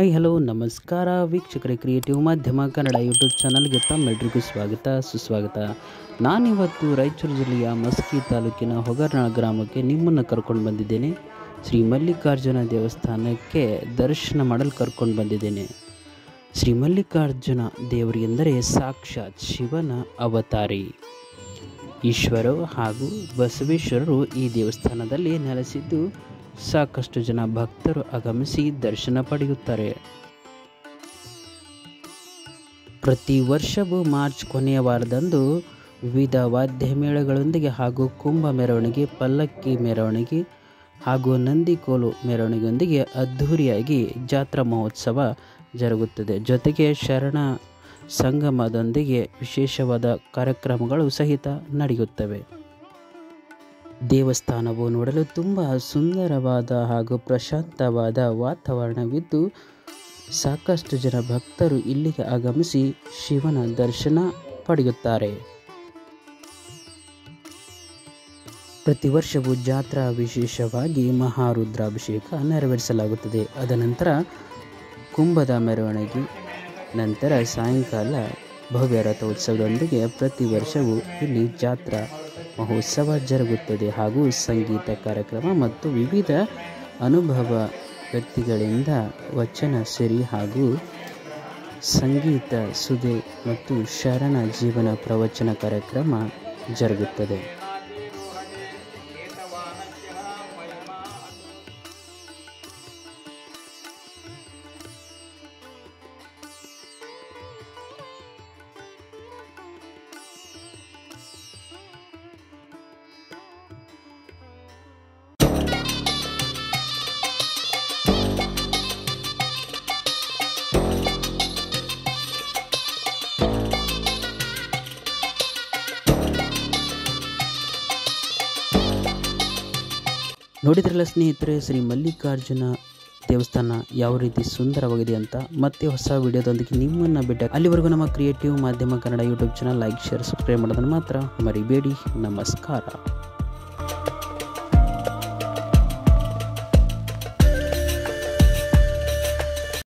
Hi hello ನಮಸ್ಕಾರ ವೀಕ್ಷಕರೇ, creative ಮಾಧ್ಯಮ ಕನ್ನಡ ಯೂಟ್ಯೂಬ್ ಚಾನಲ್ಗೆ ತಮ್ಮೆಲ್ಲರಿಗೂ ಸ್ವಾಗತ ಸುಸ್ವಾಗತ. ನಾನಿವತ್ತು ರಾಯಚೂರು ಜಿಲ್ಲೆಯ ಮಸ್ಕಿ ತಾಲೂಕಿನ ಹೊಗರ್ನಾಳ ಗ್ರಾಮಕ್ಕೆ ನಿಮ್ಮನ್ನು ಕರ್ಕೊಂಡು ಬಂದಿದ್ದೇನೆ. ಶ್ರೀ ಮಲ್ಲಿಕಾರ್ಜುನ ದೇವಸ್ಥಾನಕ್ಕೆ ದರ್ಶನ ಮಾಡಲು ಕರ್ಕೊಂಡು ಬಂದಿದ್ದೇನೆ. ಶ್ರೀ ಮಲ್ಲಿಕಾರ್ಜುನ ದೇವರು ಎಂದರೆ ಸಾಕ್ಷಾತ್ ಶಿವನ ಅವತಾರಿ. ಈಶ್ವರ ಹಾಗೂ ಬಸವೇಶ್ವರರು ಈ ದೇವಸ್ಥಾನದಲ್ಲಿ ನೆಲೆಸಿದ್ದು ಸಾಕಷ್ಟು ಜನ ಭಕ್ತರು ಆಗಮಿಸಿ ದರ್ಶನ ಪಡೆಯುತ್ತಾರೆ. ಪ್ರತಿ ವರ್ಷವೂ ಮಾರ್ಚ್ ಕೊನೆಯ ವಾರದಂದು ವಿವಿಧ ವಾದ್ಯ ಮೇಳಗಳೊಂದಿಗೆ ಹಾಗೂ ಕುಂಭ ಮೆರವಣಿಗೆ, ಪಲ್ಲಕ್ಕಿ ಮೆರವಣಿಗೆ ಹಾಗೂ ನಂದಿಕೋಲು ಮೆರವಣಿಗೆಯೊಂದಿಗೆ ಅದ್ಧೂರಿಯಾಗಿ ಜಾತ್ರಾ ಮಹೋತ್ಸವ ಜರುಗುತ್ತದೆ. ಜೊತೆಗೆ ಶರಣ ಸಂಗಮದೊಂದಿಗೆ ವಿಶೇಷವಾದ ಕಾರ್ಯಕ್ರಮಗಳು ಸಹಿತ ನಡೆಯುತ್ತವೆ. ದೇವಸ್ಥಾನವು ನೋಡಲು ತುಂಬ ಸುಂದರವಾದ ಹಾಗೂ ಪ್ರಶಾಂತವಾದ ವಾತಾವರಣವಿದ್ದು ಸಾಕಷ್ಟು ಜನ ಭಕ್ತರು ಇಲ್ಲಿಗೆ ಆಗಮಿಸಿ ಶಿವನ ದರ್ಶನ ಪಡೆಯುತ್ತಾರೆ. ಪ್ರತಿ ವರ್ಷವೂ ಜಾತ್ರಾ ವಿಶೇಷವಾಗಿ ಮಹಾರುದ್ರಾಭಿಷೇಕ ನೆರವೇರಿಸಲಾಗುತ್ತದೆ. ಅದನಂತರ ಕುಂಭದ ಮೆರವಣಿಗೆ, ನಂತರ ಸಾಯಂಕಾಲ ಭವ್ಯ ರಥೋತ್ಸವದೊಂದಿಗೆ ಪ್ರತಿ ವರ್ಷವೂ ಇಲ್ಲಿ ಜಾತ್ರಾ ಮಹೋತ್ಸವ ಜರುಗುತ್ತದೆ. ಹಾಗೂ ಸಂಗೀತ ಕಾರ್ಯಕ್ರಮ ಮತ್ತು ವಿವಿಧ ಅನುಭವ ವ್ಯಕ್ತಿಗಳಿಂದ ವಚನ ಸಿರಿ ಹಾಗೂ ಸಂಗೀತ ಸುಧೆ ಮತ್ತು ಶರಣ ಜೀವನ ಪ್ರವಚನ ಕಾರ್ಯಕ್ರಮ ಜರುಗುತ್ತದೆ. ನೋಡಿದ್ರಲ್ಲ ಸ್ನೇಹಿತರೆ, ಶ್ರೀ ಮಲ್ಲಿಕಾರ್ಜುನ ದೇವಸ್ಥಾನ ಯಾವ ರೀತಿ ಸುಂದರವಾಗಿದೆ ಅಂತ. ಮತ್ತೆ ಹೊಸ ವಿಡಿಯೋದೊಂದಿಗೆ ನಿಮ್ಮನ್ನು ಭೇಟಿ. ಅಲ್ಲಿವರೆಗೂ ನಮ್ಮ ಕ್ರಿಯೇಟಿವ್ ಮಾಧ್ಯಮ Kannada YouTube channel like, share, subscribe ಮಾಡೋದನ್ನು ಮಾತ್ರ ಮರಿಬೇಡಿ. ನಮಸ್ಕಾರ.